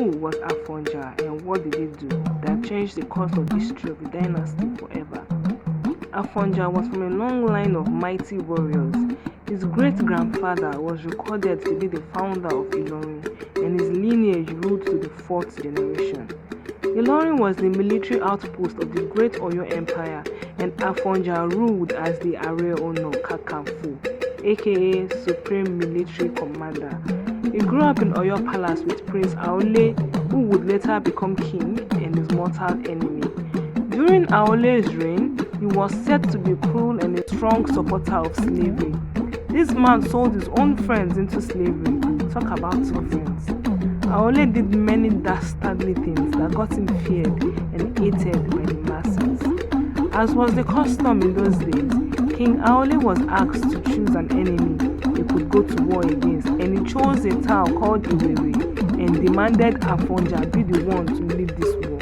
Who was Afonja and what did he do that changed the course of history of the dynasty forever? Afonja was from a long line of mighty warriors. His great-grandfather was recorded to be the founder of Ilorin, and his lineage ruled to the 4th generation. Ilorin was the military outpost of the Great Oyo Empire, and Afonja ruled as the Are-ona-kakanfo, aka Supreme Military Commander. He grew up in Oyo Palace with Prince Aole, who would later become king and his mortal enemy. During Aole's reign, he was said to be cruel and a strong supporter of slavery. This man sold his own friends into slavery. Talk about two friends. Aole did many dastardly things that got him feared and hated by the masses. As was the custom in those days, King Aole was asked to choose an enemy he could go to war against, and he chose a town called Ilorin and demanded Afonja be the one to lead this war.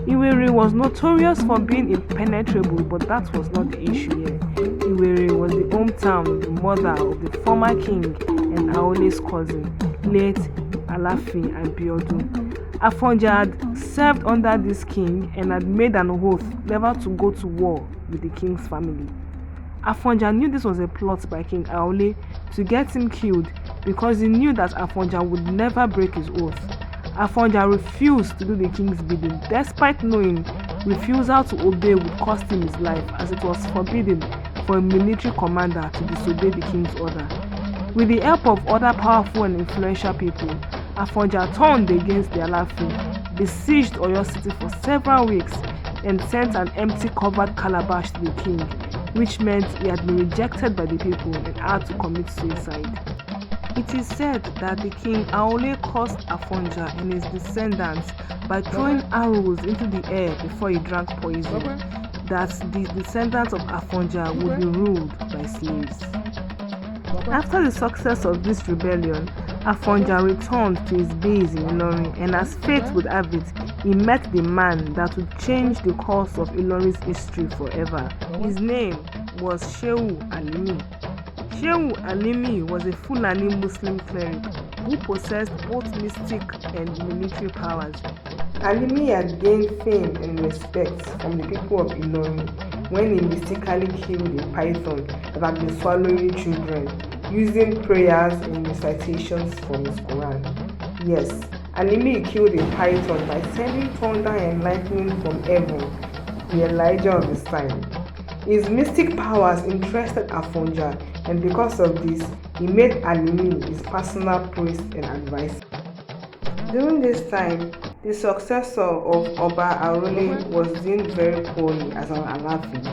Ilorin was notorious for being impenetrable, but that was not the issue here. Ilorin was the hometown of the mother of the former king and Aole's cousin, late Alaafin Abiodun. Afonja had served under this king and had made an oath never to go to war with the king's family. Afonja knew this was a plot by King Aole to get him killed because he knew that Afonja would never break his oath. Afonja refused to do the king's bidding, despite knowing refusal to obey would cost him his life, as it was forbidden for a military commander to disobey the king's order. With the help of other powerful and influential people, Afonja turned against the Alaafin, besieged Oyo City for several weeks, and sent an empty covered calabash to the king, which meant he had been rejected by the people and had to commit suicide. It is said that the king Aole cursed Afonja and his descendants by throwing arrows into the air before he drank poison, that the descendants of Afonja would be ruled by slaves. After the success of this rebellion, Afonja returned to his base in Ilorin, and as fate would have it, he met the man that would change the course of Ilorin's history forever. His name was Shehu Alimi. Shehu Alimi was a Fulani Muslim cleric who possessed both mystic and military powers. Alimi had gained fame and respect from the people of Ilorin when he mystically killed a python that had been swallowing children, using prayers and recitations from his Quran. Yes, Alimi killed a python by sending thunder and lightning from heaven, the Elijah of his time. His mystic powers interested Afonja, and because of this, he made Alimi his personal priest and advisor. During this time, the successor of Oba Arole was doing very poorly as an Alaafin.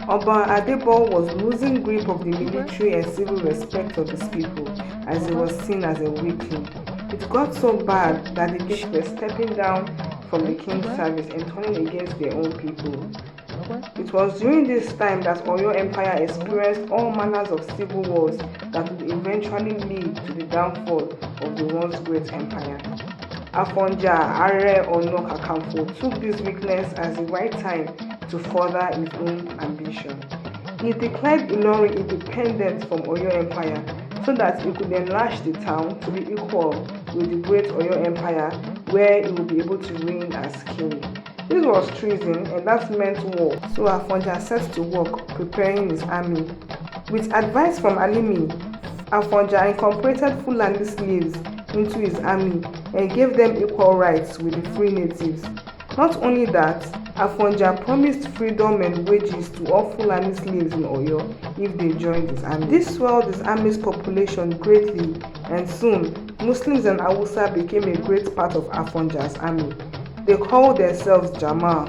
Oba Adebo was losing grip of the military and civil respect of his people, as he was seen as a weakling. It got so bad that the chiefs were stepping down from the king's service and turning against their own people. It was during this time that Oyo Empire experienced all manners of civil wars that would eventually lead to the downfall of the once great empire. Afonja Are-ona-kakanfo took this weakness as the right time to further his own ambition. He declared Ilorin independent from Oyo Empire so that he could enlarge the town to be equal with the great Oyo Empire, where he would be able to reign as king. This was treason, and that meant war, so Afonja set to work preparing his army. With advice from Alimi, Afonja incorporated Fulani slaves into his army and gave them equal rights with the free natives. Not only that, Afonja promised freedom and wages to all Fulani slaves in Oyo if they joined his army. This swelled his army's population greatly, and soon Muslims and Hausa became a great part of Afonja's army. They called themselves Jamal,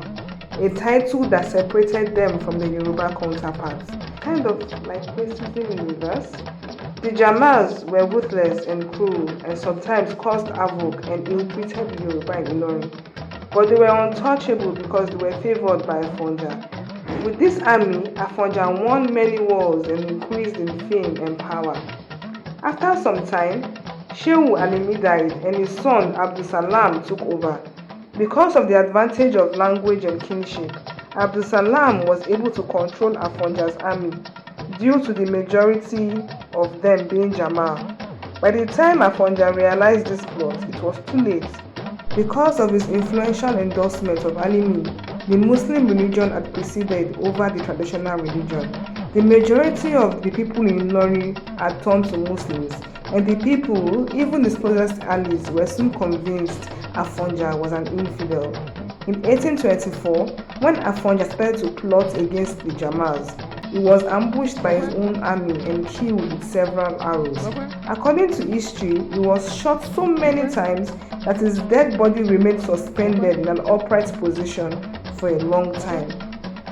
a title that separated them from the Yoruba counterparts, kind of like racism in reverse. The Jamals were ruthless and cruel, and sometimes caused havoc and ill-treated the Yoruba in Ilorin, but they were untouchable because they were favored by Afonja. With this army, Afonja won many wars and increased in fame and power. After some time, Shehu Alimi died and his son Abdulsalam took over. Because of the advantage of language and kinship, Abdulsalam was able to control Afonja's army due to the majority of them being Jamal. By the time Afonja realized this plot, it was too late. Because of his influential endorsement of Alimi, the Muslim religion had preceded over the traditional religion. The majority of the people in Ilorin had turned to Muslims, and the people, even his closest allies, were soon convinced Afonja was an infidel. In 1824, when Afonja started to plot against the Jamas, he was ambushed by his own army and killed with several arrows. According to history, he was shot so many times that his dead body remained suspended in an upright position for a long time.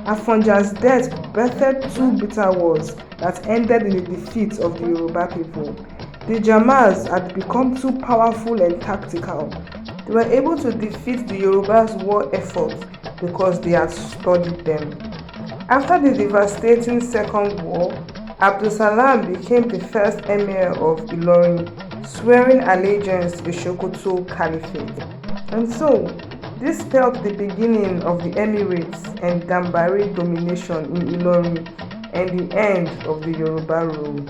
Afonja's death birthed two bitter wars that ended in the defeat of the Yoruba people. The Jamas had become too powerful and tactical. They were able to defeat the Yoruba's war efforts because they had studied them. After the devastating Second War, Abdulsalam became the first emir of Ilorin, swearing allegiance to the Sokoto Caliphate. And so, this spelled the beginning of the Emirates and Gambari domination in Ilorin and the end of the Yoruba rule.